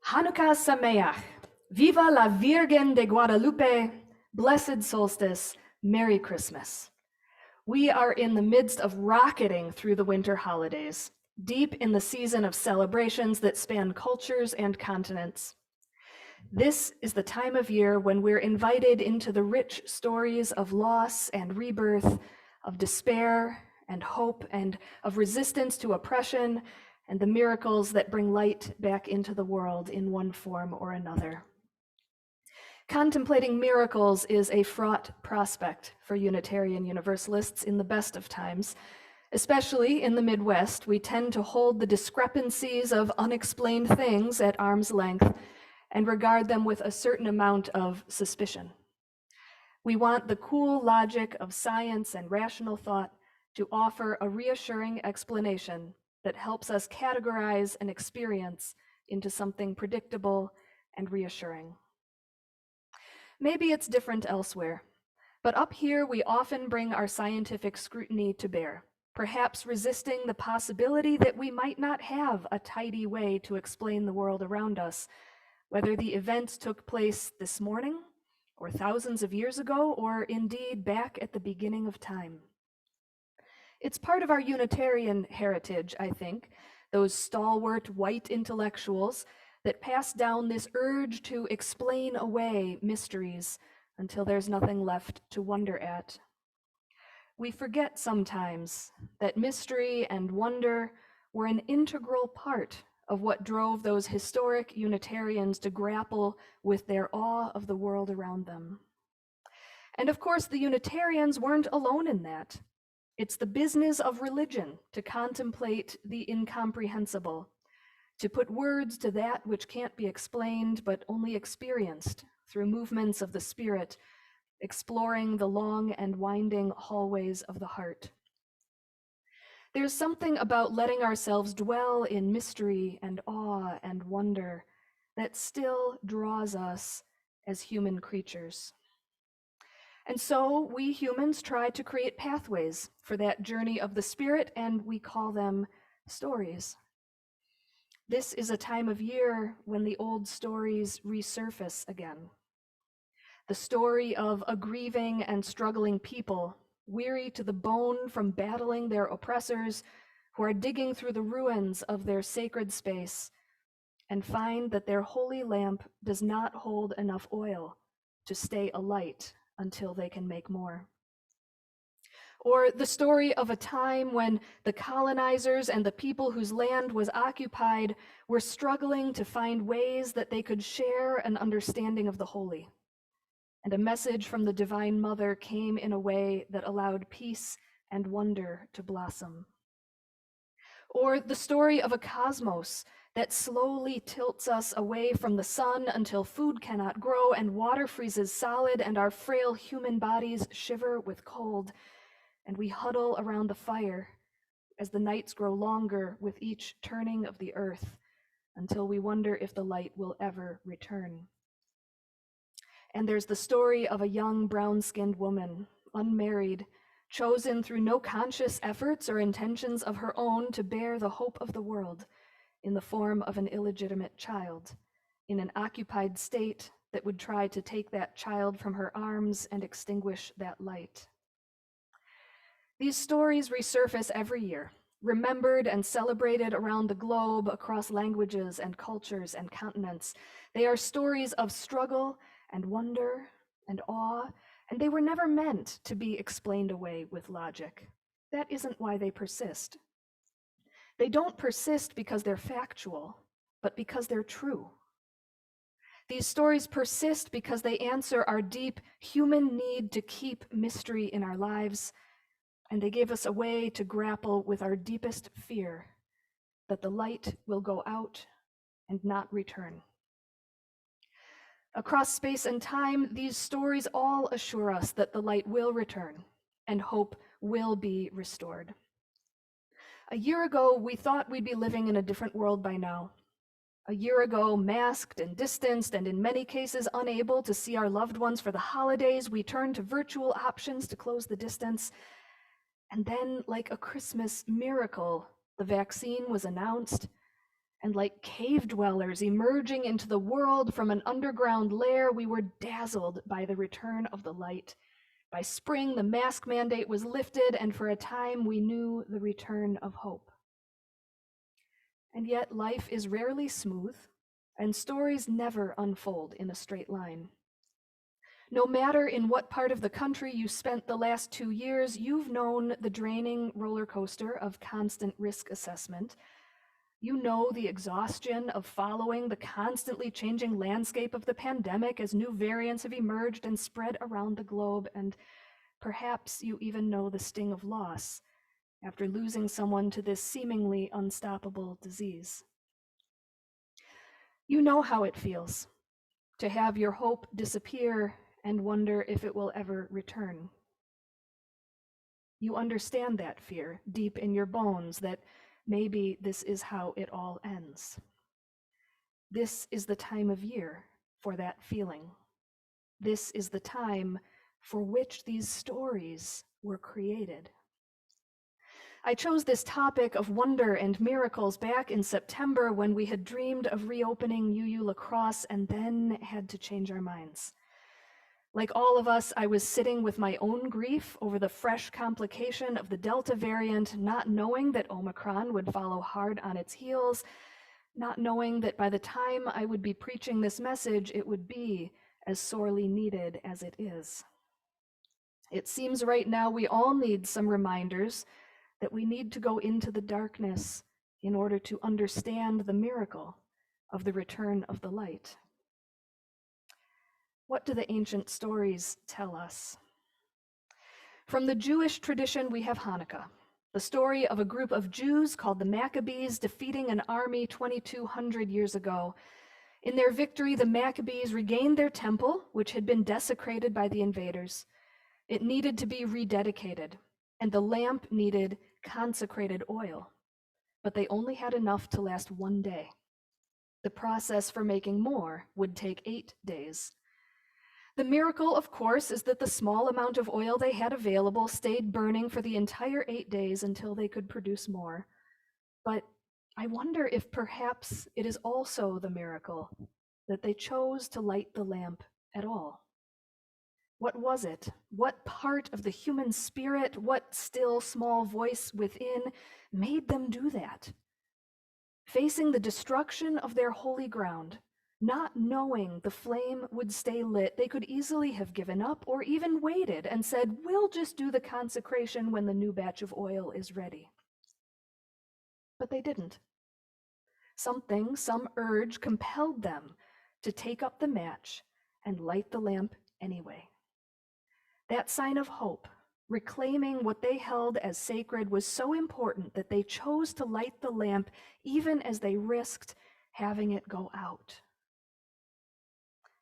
Hanukkah Sameach. Viva la Virgen de Guadalupe. Blessed solstice. Merry Christmas. We are in the midst of rocketing through the winter holidays, deep in the season of celebrations that span cultures and continents. This is the time of year when we're invited into the rich stories of loss and rebirth, of despair and hope, and of resistance to oppression, and the miracles that bring light back into the world in one form or another. Contemplating miracles is a fraught prospect for Unitarian Universalists in the best of times. Especially in the Midwest, we tend to hold the discrepancies of unexplained things at arm's length and regard them with a certain amount of suspicion. We want the cool logic of science and rational thought to offer a reassuring explanation that helps us categorize an experience into something predictable and reassuring. Maybe it's different elsewhere, but up here we often bring our scientific scrutiny to bear, perhaps resisting the possibility that we might not have a tidy way to explain the world around us, whether the events took place this morning, or thousands of years ago, or indeed back at the beginning of time. It's part of our Unitarian heritage, I think, those stalwart white intellectuals that pass down this urge to explain away mysteries until there's nothing left to wonder at. We forget sometimes that mystery and wonder were an integral part of what drove those historic Unitarians to grapple with their awe of the world around them. And of course, the Unitarians weren't alone in that. It's the business of religion to contemplate the incomprehensible, to put words to that which can't be explained but only experienced through movements of the spirit, exploring the long and winding hallways of the heart. There's something about letting ourselves dwell in mystery and awe and wonder that still draws us as human creatures. And so we humans try to create pathways for that journey of the spirit, and we call them stories. This is a time of year when the old stories resurface again. The story of a grieving and struggling people, weary to the bone from battling their oppressors, who are digging through the ruins of their sacred space and find that their holy lamp does not hold enough oil to stay alight until they can make more. Or the story of a time when the colonizers and the people whose land was occupied were struggling to find ways that they could share an understanding of the holy. And a message from the Divine Mother came in a way that allowed peace and wonder to blossom. Or the story of a cosmos that slowly tilts us away from the sun until food cannot grow and water freezes solid and our frail human bodies shiver with cold, and we huddle around the fire as the nights grow longer with each turning of the earth until we wonder if the light will ever return. And there's the story of a young brown-skinned woman, unmarried, chosen through no conscious efforts or intentions of her own to bear the hope of the world in the form of an illegitimate child, in an occupied state that would try to take that child from her arms and extinguish that light. These stories resurface every year, remembered and celebrated around the globe across languages and cultures and continents. They are stories of struggle and wonder and awe, and they were never meant to be explained away with logic. That isn't why they persist. They don't persist because they're factual, but because they're true. These stories persist because they answer our deep human need to keep mystery in our lives, and they give us a way to grapple with our deepest fear that the light will go out and not return. Across space and time, these stories all assure us that the light will return and hope will be restored. A year ago, we thought we'd be living in a different world by now. A year ago, masked and distanced, and in many cases unable to see our loved ones for the holidays, we turned to virtual options to close the distance. And then, like a Christmas miracle, the vaccine was announced, And like cave dwellers emerging into the world from an underground lair, we were dazzled by the return of the light. By spring, the mask mandate was lifted, and for a time we knew the return of hope. And yet life is rarely smooth, and stories never unfold in a straight line. No matter in what part of the country you spent the last 2 years, you've known the draining roller coaster of constant risk assessment. You know the exhaustion of following the constantly changing landscape of the pandemic as new variants have emerged and spread around the globe, and perhaps you even know the sting of loss after losing someone to this seemingly unstoppable disease. You know how it feels to have your hope disappear and wonder if it will ever return. You understand that fear deep in your bones, that maybe this is how it all ends. This is the time of year for that feeling. This is the time for which these stories were created. I chose this topic of wonder and miracles back in September when we had dreamed of reopening UU La Crosse and then had to change our minds. Like all of us, I was sitting with my own grief over the fresh complication of the Delta variant, not knowing that Omicron would follow hard on its heels, not knowing that by the time I would be preaching this message, it would be as sorely needed as it is. It seems right now we all need some reminders that we need to go into the darkness in order to understand the miracle of the return of the light. What do the ancient stories tell us? From the Jewish tradition, we have Hanukkah, the story of a group of Jews called the Maccabees defeating an army 2,200 years ago. In their victory, the Maccabees regained their temple, which had been desecrated by the invaders. It needed to be rededicated, and the lamp needed consecrated oil, but they only had enough to last 1 day. The process for making more would take 8 days. The miracle, of course, is that the small amount of oil they had available stayed burning for the entire 8 days until they could produce more. But I wonder if perhaps it is also the miracle that they chose to light the lamp at all. What was it? What part of the human spirit, what still small voice within made them do that? Facing the destruction of their holy ground, not knowing the flame would stay lit, they could easily have given up or even waited and said, we'll just do the consecration when the new batch of oil is ready. But they didn't. Some urge compelled them to take up the match and light the lamp anyway. That sign of hope, reclaiming what they held as sacred, was so important that they chose to light the lamp even as they risked having it go out.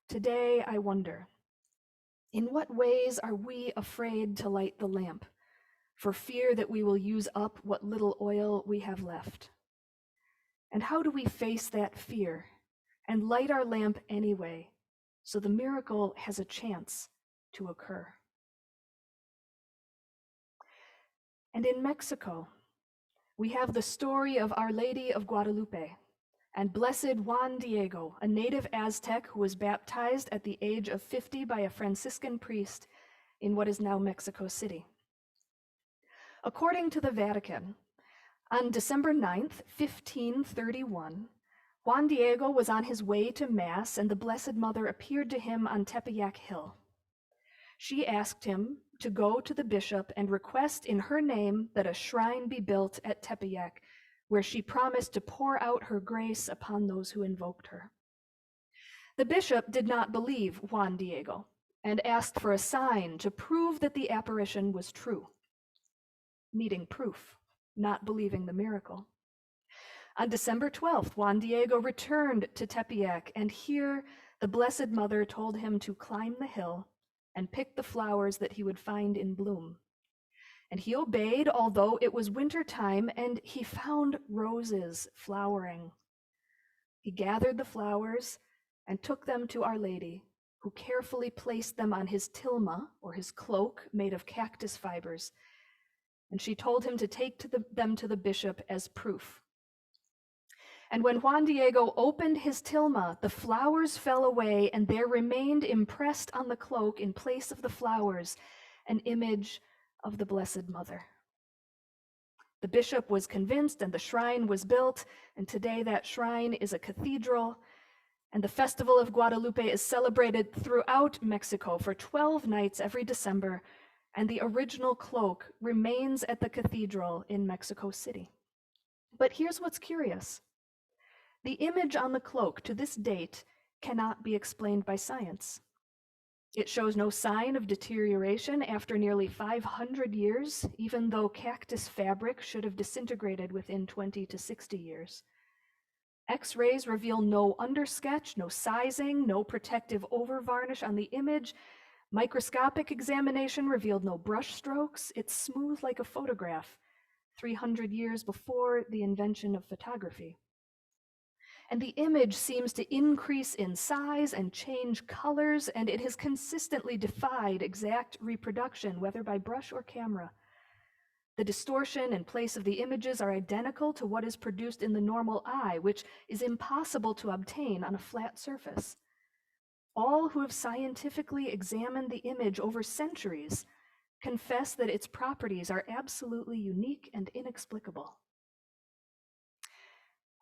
Today, I wonder, in what ways are we afraid to light the lamp for fear that we will use up what little oil we have left? And how do we face that fear and light our lamp anyway so the miracle has a chance to occur? And in Mexico, we have the story of Our Lady of Guadalupe and Blessed Juan Diego, a native Aztec who was baptized at the age of 50 by a Franciscan priest in what is now Mexico City. According to the Vatican, on December 9th, 1531, Juan Diego was on his way to Mass and the Blessed Mother appeared to him on Tepeyac Hill. She asked him to go to the bishop and request in her name that a shrine be built at Tepeyac, where she promised to pour out her grace upon those who invoked her. The bishop did not believe Juan Diego and asked for a sign to prove that the apparition was true, needing proof, not believing the miracle. On December 12th, Juan Diego returned to Tepeyac, and here the Blessed Mother told him to climb the hill and pick the flowers that he would find in bloom. And he obeyed, although it was winter time, and he found roses flowering. He gathered the flowers and took them to Our Lady, who carefully placed them on his tilma, or his cloak, made of cactus fibers. And she told him to take them to the bishop as proof. And when Juan Diego opened his tilma, the flowers fell away, and there remained impressed on the cloak, in place of the flowers, an image of the Blessed Mother. The bishop was convinced, and the shrine was built, and today that shrine is a cathedral, and the Festival of Guadalupe is celebrated throughout Mexico for 12 nights every December, and the original cloak remains at the cathedral in Mexico City. But here's what's curious. The image on the cloak to this date cannot be explained by science. It shows no sign of deterioration after nearly 500 years, even though cactus fabric should have disintegrated within 20 to 60 years. X-rays reveal no undersketch, no sizing, no protective overvarnish on the image. Microscopic examination revealed no brush strokes. It's smooth like a photograph, 300 years before the invention of photography. And the image seems to increase in size and change colors, and it has consistently defied exact reproduction, whether by brush or camera. The distortion and place of the images are identical to what is produced in the normal eye, which is impossible to obtain on a flat surface. All who have scientifically examined the image over centuries confess that its properties are absolutely unique and inexplicable.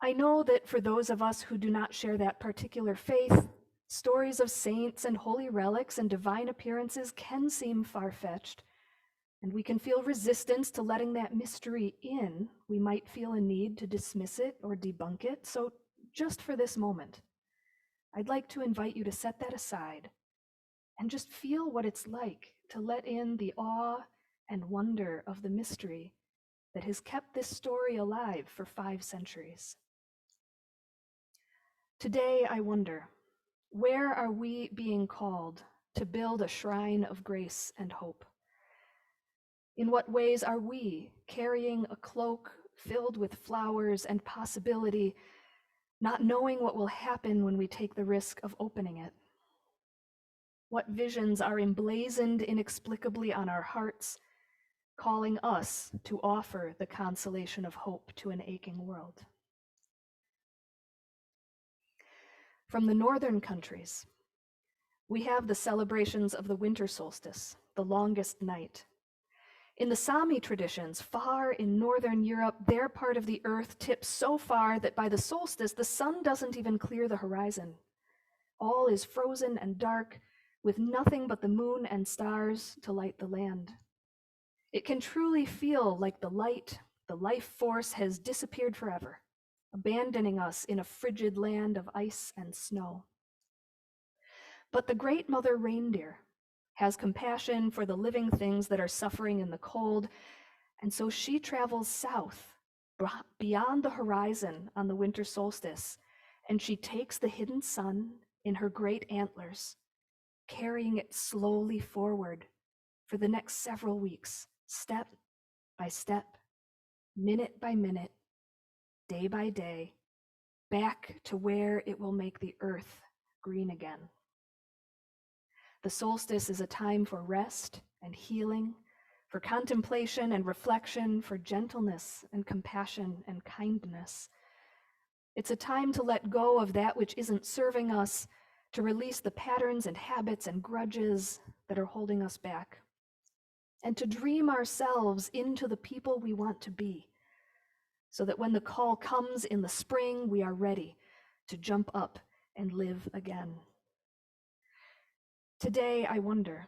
I know that for those of us who do not share that particular faith, stories of saints and holy relics and divine appearances can seem far-fetched, and we can feel resistance to letting that mystery in. We might feel a need to dismiss it or debunk it. So just for this moment, I'd like to invite you to set that aside and just feel what it's like to let in the awe and wonder of the mystery that has kept this story alive for 5 centuries. Today, I wonder, where are we being called to build a shrine of grace and hope? In what ways are we carrying a cloak filled with flowers and possibility, not knowing what will happen when we take the risk of opening it? What visions are emblazoned inexplicably on our hearts, calling us to offer the consolation of hope to an aching world? From the northern countries, we have the celebrations of the winter solstice, the longest night. In the Sami traditions, far in northern Europe, their part of the earth tips so far that by the solstice, the sun doesn't even clear the horizon. All is frozen and dark, with nothing but the moon and stars to light the land. It can truly feel like the light, the life force has disappeared forever, abandoning us in a frigid land of ice and snow. But the great mother reindeer has compassion for the living things that are suffering in the cold, and so she travels south, beyond the horizon on the winter solstice, and she takes the hidden sun in her great antlers, carrying it slowly forward for the next several weeks, step by step, minute by minute, day by day, back to where it will make the earth green again. The solstice is a time for rest and healing, for contemplation and reflection, for gentleness and compassion and kindness. It's a time to let go of that which isn't serving us, to release the patterns and habits and grudges that are holding us back, and to dream ourselves into the people we want to be, so that when the call comes in the spring, we are ready to jump up and live again. Today, I wonder,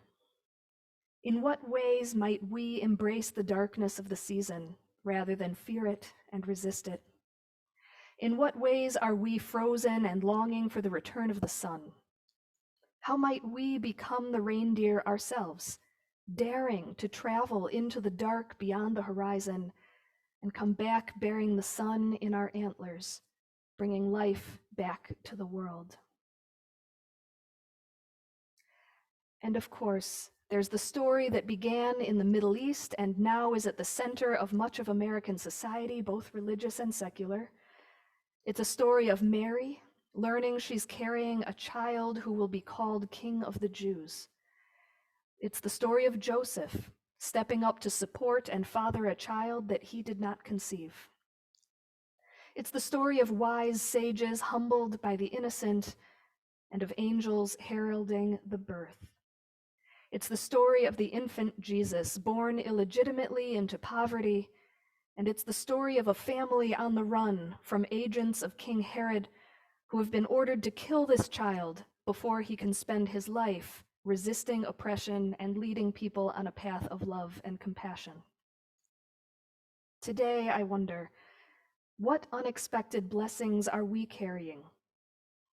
in what ways might we embrace the darkness of the season rather than fear it and resist it? In what ways are we frozen and longing for the return of the sun? How might we become the reindeer ourselves, daring to travel into the dark beyond the horizon and come back bearing the sun in our antlers, bringing life back to the world? And of course, there's the story that began in the Middle East and now is at the center of much of American society, both religious and secular. It's a story of Mary learning she's carrying a child who will be called King of the Jews. It's the story of Joseph stepping up to support and father a child that he did not conceive. It's the story of wise sages humbled by the innocent and of angels heralding the birth. It's the story of the infant Jesus, born illegitimately into poverty, and it's the story of a family on the run from agents of King Herod who have been ordered to kill this child before he can spend his life resisting oppression and leading people on a path of love and compassion. Today, I wonder, what unexpected blessings are we carrying,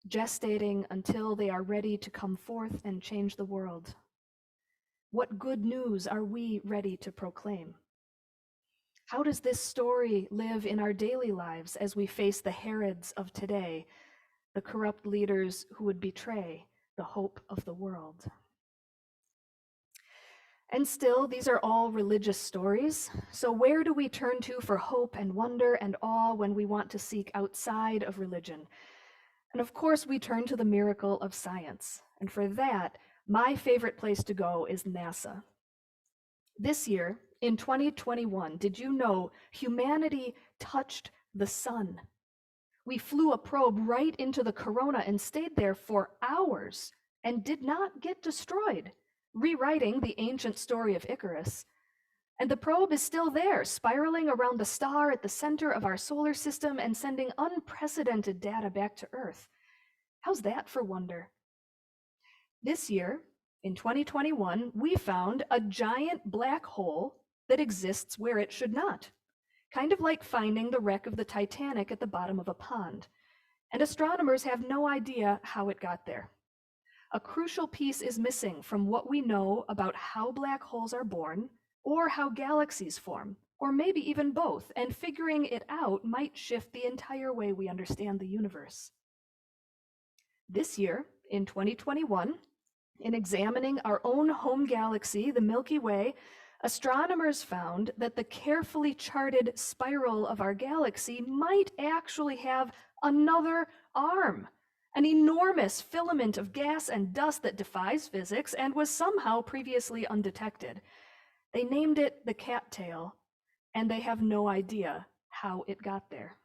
gestating until they are ready to come forth and change the world? What good news are we ready to proclaim? How does this story live in our daily lives as we face the Herods of today, the corrupt leaders who would betray the hope of the world? And still, these are all religious stories. So where do we turn to for hope and wonder and awe when we want to seek outside of religion? And of course, we turn to the miracle of science. And for that, my favorite place to go is NASA. This year, in 2021, did you know humanity touched the sun? We flew a probe right into the corona and stayed there for hours and did not get destroyed, rewriting the ancient story of Icarus. And the probe is still there, spiraling around the star at the center of our solar system and sending unprecedented data back to Earth. How's that for wonder? This year, in 2021, we found a giant black hole that exists where it should not, kind of like finding the wreck of the Titanic at the bottom of a pond. And astronomers have no idea how it got there. A crucial piece is missing from what we know about how black holes are born, or how galaxies form, or maybe even both, and figuring it out might shift the entire way we understand the universe. This year, in 2021, in examining our own home galaxy, the Milky Way, astronomers found that the carefully charted spiral of our galaxy might actually have another arm, an enormous filament of gas and dust that defies physics and was somehow previously undetected. They named it the Cattail, and they have no idea how it got there.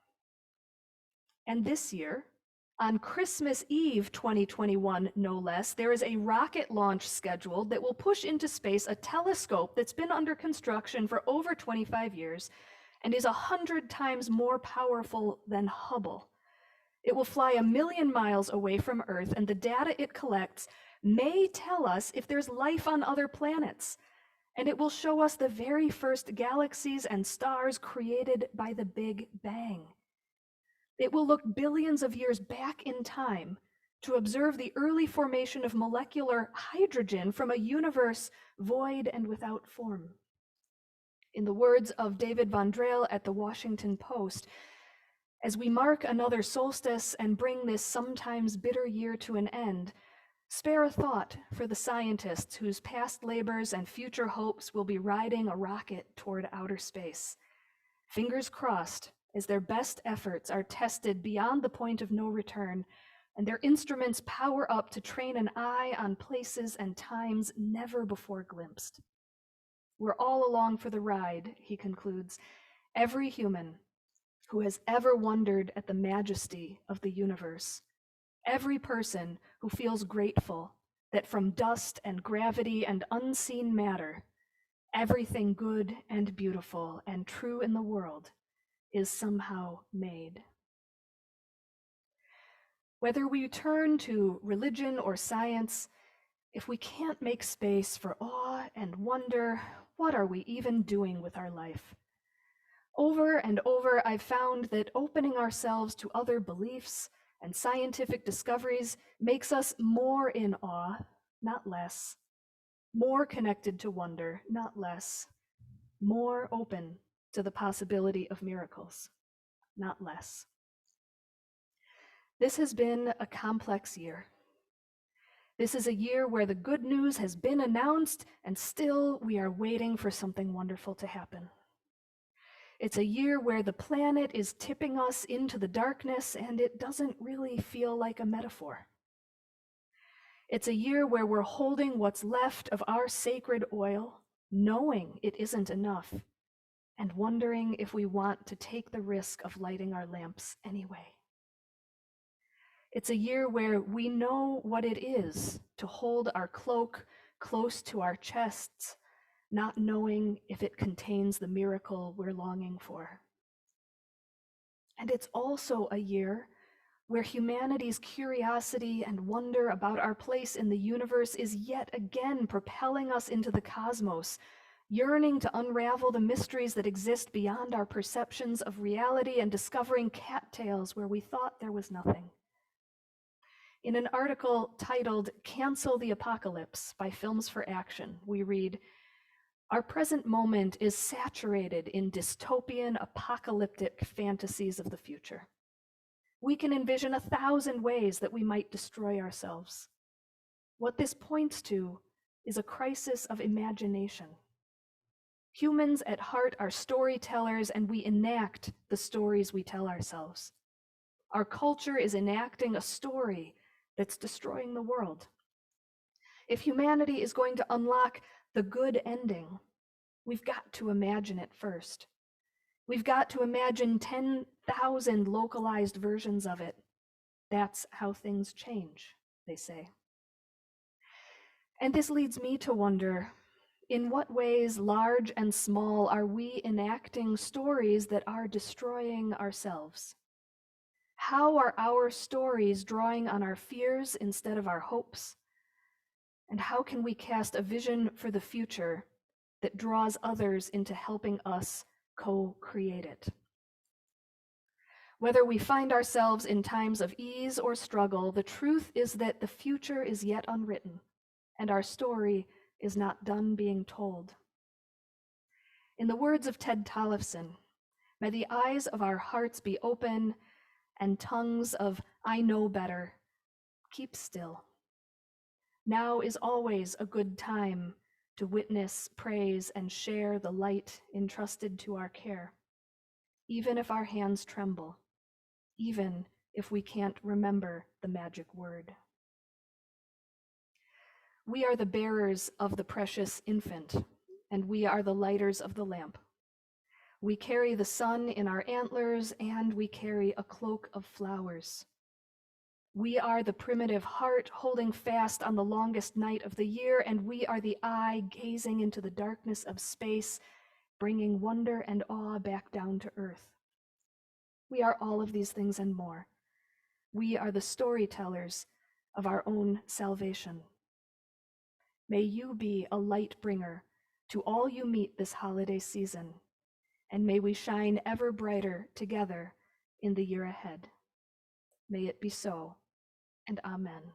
And this year, on Christmas Eve 2021, no less, there is a rocket launch scheduled that will push into space a telescope that's been under construction for over 25 years and is 100 times more powerful than Hubble. It will fly 1 million miles away from Earth, and the data it collects may tell us if there's life on other planets. And it will show us the very first galaxies and stars created by the Big Bang. It will look billions of years back in time to observe the early formation of molecular hydrogen from a universe void and without form. In the words of David Von Drehl at the Washington Post, as we mark another solstice and bring this sometimes bitter year to an end, spare a thought for the scientists whose past labors and future hopes will be riding a rocket toward outer space. Fingers crossed as their best efforts are tested beyond the point of no return, and their instruments power up to train an eye on places and times never before glimpsed. We're all along for the ride, he concludes, every human who has ever wondered at the majesty of the universe. Every person who feels grateful that from dust and gravity and unseen matter, everything good and beautiful and true in the world is somehow made. Whether we turn to religion or science, if we can't make space for awe and wonder, what are we even doing with our life? Over and over, I've found that opening ourselves to other beliefs and scientific discoveries makes us more in awe, not less, more connected to wonder, not less, more open to the possibility of miracles, not less. This has been a complex year. This is a year where the good news has been announced, and still we are waiting for something wonderful to happen. It's a year where the planet is tipping us into the darkness, and it doesn't really feel like a metaphor. It's a year where we're holding what's left of our sacred oil, knowing it isn't enough, and wondering if we want to take the risk of lighting our lamps anyway. It's a year where we know what it is to hold our cloak close to our chests, not knowing if it contains the miracle we're longing for. And it's also a year where humanity's curiosity and wonder about our place in the universe is yet again propelling us into the cosmos, yearning to unravel the mysteries that exist beyond our perceptions of reality and discovering cattails where we thought there was nothing. In an article titled "Cancel the Apocalypse" by Films for Action, we read, "Our present moment is saturated in dystopian, apocalyptic fantasies of the future. We can envision 1,000 ways that we might destroy ourselves. What this points to is a crisis of imagination. Humans at heart are storytellers, and we enact the stories we tell ourselves. Our culture is enacting a story that's destroying the world. If humanity is going to unlock the good ending, we've got to imagine it first. We've got to imagine 10,000 localized versions of it. That's how things change," they say. And this leads me to wonder, in what ways, large and small, are we enacting stories that are destroying ourselves? How are our stories drawing on our fears instead of our hopes? And how can we cast a vision for the future that draws others into helping us co-create it? Whether we find ourselves in times of ease or struggle, the truth is that the future is yet unwritten, and our story is not done being told. In the words of Ted Tollefson, may the eyes of our hearts be open and tongues of "I know better" keep still. Now is always a good time to witness, praise, and share the light entrusted to our care, even if our hands tremble, even if we can't remember the magic word. We are the bearers of the precious infant, and we are the lighters of the lamp. We carry the sun in our antlers, and we carry a cloak of flowers. We are the primitive heart holding fast on the longest night of the year, and we are the eye gazing into the darkness of space, bringing wonder and awe back down to earth. We are all of these things and more. We are the storytellers of our own salvation. May you be a light bringer to all you meet this holiday season, and may we shine ever brighter together in the year ahead. May it be so, and amen.